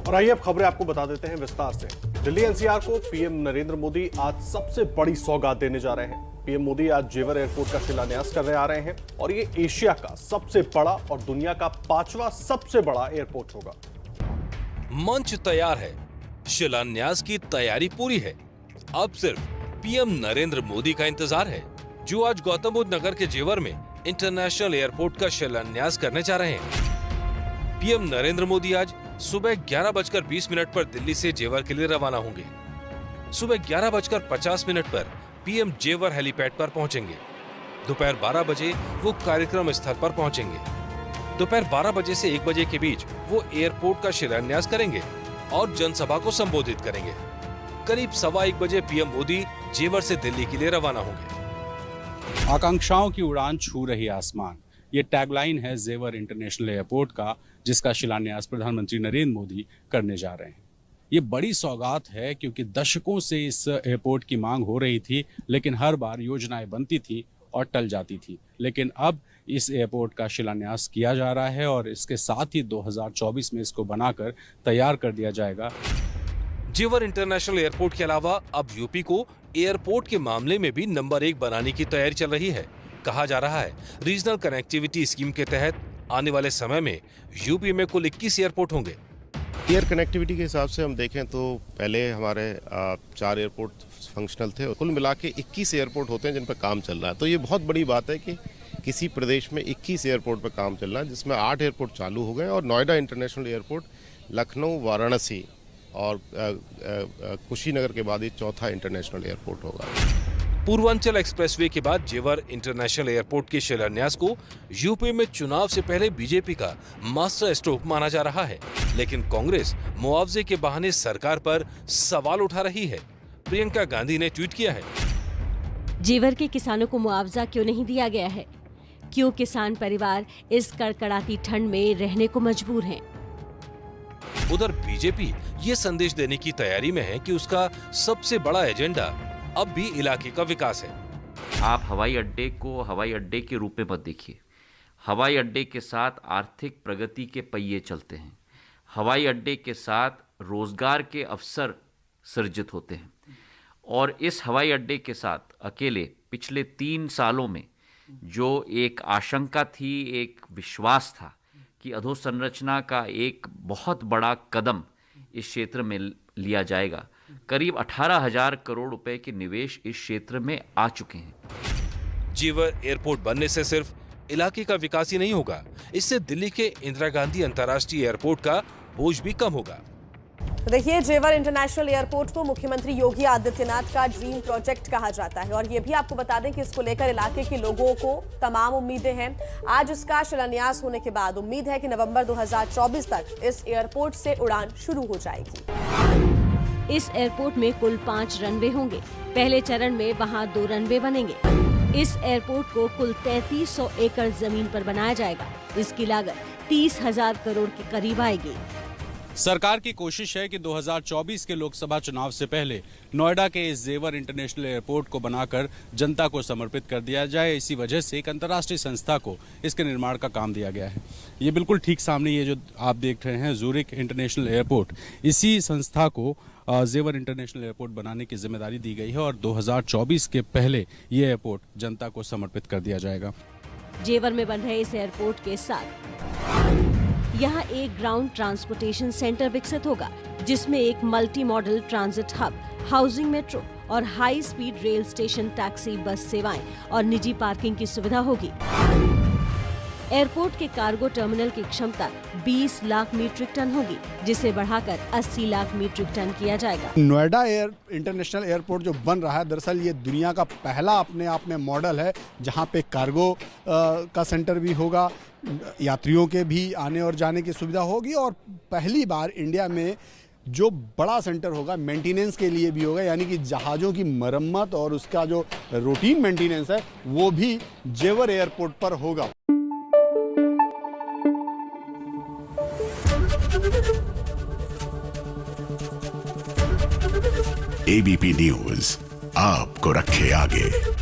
और आइए अब खबरें आपको बता देते हैं विस्तार से। दिल्ली एनसीआर को पीएम नरेंद्र मोदी आज सबसे बड़ी सौगात देने जा रहे हैं। पीएम मोदी आज जेवर एयरपोर्ट का शिलान्यास करने आ रहे हैं और ये एशिया का सबसे बड़ा और दुनिया का 5वां सबसे बड़ा एयरपोर्ट होगा। मंच तैयार है, शिलान्यास की तैयारी पूरी है। अब सिर्फ पीएम नरेंद्र मोदी का इंतजार है, जो आज गौतम बुद्ध नगर के जेवर में इंटरनेशनल एयरपोर्ट का शिलान्यास करने जा रहे हैं। पीएम नरेंद्र मोदी आज सुबह 11:20 पर दिल्ली से जेवर के लिए रवाना होंगे। सुबह 11:50 पर पीएम जेवर हेलीपैड पर पहुंचेंगे। दोपहर 12 बजे वो कार्यक्रम स्थल पर पहुंचेंगे। दोपहर 12 बजे से 1 बजे के बीच वो एयरपोर्ट का शिलान्यास करेंगे और जनसभा को संबोधित करेंगे। करीब 1:15 बजे पीएम मोदी जेवर से दिल्ली के लिए रवाना होंगे। आकांक्षाओं की उड़ान छू रही आसमान, ये टैगलाइन है जेवर इंटरनेशनल एयरपोर्ट का, जिसका शिलान्यास प्रधानमंत्री नरेंद्र मोदी करने जा रहे हैं। ये बड़ी सौगात है क्योंकि दशकों से इस एयरपोर्ट की मांग हो रही थी, लेकिन हर बार योजनाएं बनती थी और टल जाती थी। लेकिन अब इस एयरपोर्ट का शिलान्यास किया जा रहा है और इसके साथ ही 2024 में इसको बनाकर तैयार कर दिया जाएगा। जेवर इंटरनेशनल एयरपोर्ट के अलावा अब यूपी को एयरपोर्ट के मामले में भी नंबर 1 बनाने की तैयारी चल रही है। कहा जा रहा है रीजनल कनेक्टिविटी स्कीम के तहत आने वाले समय में यूपी में कुल 21 एयरपोर्ट होंगे। एयर कनेक्टिविटी के हिसाब से हम देखें तो पहले हमारे 4 एयरपोर्ट फंक्शनल थे, कुल मिला के 21 एयरपोर्ट होते हैं जिन पर काम चल रहा है। तो ये बहुत बड़ी बात है कि किसी प्रदेश में 21 एयरपोर्ट पर काम चल रहा है, जिसमें 8 एयरपोर्ट चालू हो गए और नोएडा इंटरनेशनल एयरपोर्ट, लखनऊ, वाराणसी और कुशीनगर के बाद ये 4था इंटरनेशनल एयरपोर्ट होगा। पूर्वांचल एक्सप्रेसवे के बाद जेवर इंटरनेशनल एयरपोर्ट के शिलान्यास को यूपी में चुनाव से पहले बीजेपी का मास्टर स्ट्रोक माना जा रहा है, लेकिन कांग्रेस मुआवजे के बहाने सरकार पर सवाल उठा रही है। प्रियंका गांधी ने ट्वीट किया है, जेवर के किसानों को मुआवजा क्यों नहीं दिया गया है? क्यों किसान परिवार इस कड़कड़ाती ठंड में रहने को मजबूर हैं? उधर बीजेपी ये संदेश देने की तैयारी में है कि उसका सबसे बड़ा एजेंडा अब भी इलाके का विकास है। आप हवाई अड्डे को हवाई अड्डे के रूप में मत देखिए। हवाई अड्डे के साथ आर्थिक प्रगति के पहिए चलते हैं। हवाई अड्डे के साथ रोजगार के अवसर सृजित होते हैं। और इस हवाई अड्डे के साथ अकेले पिछले 3 सालों में जो एक आशंका थी, एक विश्वास था कि अधोसंरचना का एक बहुत बड़ा कदम इस क्षेत्र में लिया जाएगा। करीब 18,000 करोड़ रुपए के निवेश इस क्षेत्र में आ चुके हैं। जेवर एयरपोर्ट बनने से सिर्फ इलाके का विकास ही नहीं होगा, इससे दिल्ली के इंदिरा गांधी अंतर्राष्ट्रीय एयरपोर्ट का बोझ भी कम होगा। तो देखिए, जेवर इंटरनेशनल एयरपोर्ट को मुख्यमंत्री योगी आदित्यनाथ का ड्रीम प्रोजेक्ट कहा जाता है और ये भी आपको बता दें कि इसको लेकर इलाके के लोगों को तमाम उम्मीदें हैं। आज इसका शिलान्यास होने के बाद उम्मीद है कि नवंबर 2024 तक इस एयरपोर्ट से उड़ान शुरू हो जाएगी। इस एयरपोर्ट में कुल 5 रनवे होंगे। पहले चरण में वहां 2 रनवे बनेंगे। इस एयरपोर्ट को कुल 3300 एकड़ जमीन पर बनाया जाएगा। इसकी लागत 30,000 करोड़ के करीब आएगी। सरकार की कोशिश है कि 2024 के लोकसभा चुनाव से पहले नोएडा के इस जेवर इंटरनेशनल एयरपोर्ट को बनाकर जनता को समर्पित कर दिया जाए। इसी वजह से एक अंतर्राष्ट्रीय संस्था को इसके निर्माण का काम दिया गया है। ये बिल्कुल ठीक सामने ये जो आप देख रहे हैं ज़ूरिक इंटरनेशनल एयरपोर्ट, इसी संस्था को जेवर इंटरनेशनल एयरपोर्ट बनाने की जिम्मेदारी दी गई है और 2024 के पहले ये एयरपोर्ट जनता को समर्पित कर दिया जाएगा। जेवर में बन रहे इस एयरपोर्ट के साथ यहाँ एक ग्राउंड ट्रांसपोर्टेशन सेंटर विकसित होगा, जिसमें एक multi modal transit hub, housing metro और high speed rail station, taxi, bus सेवाएं और निजी पार्किंग की सुविधा होगी। एयरपोर्ट के कार्गो टर्मिनल की क्षमता 20 लाख मीट्रिक टन होगी, जिसे बढ़ाकर 80 लाख मीट्रिक टन किया जाएगा। नोएडा इंटरनेशनल एयरपोर्ट जो बन रहा है, दरअसल ये दुनिया का पहला अपने आप में मॉडल है, जहां पे कार्गो का सेंटर भी होगा, यात्रियों के भी आने और जाने की सुविधा होगी और पहली बार इंडिया में जो बड़ा सेंटर होगा मेंटेनेंस के लिए भी होगा, यानी कि जहाज़ों की मरम्मत और उसका जो रूटीन मेंटेनेंस है वो भी जेवर एयरपोर्ट पर होगा। एबीपी न्यूज़ आपको रखे आगे।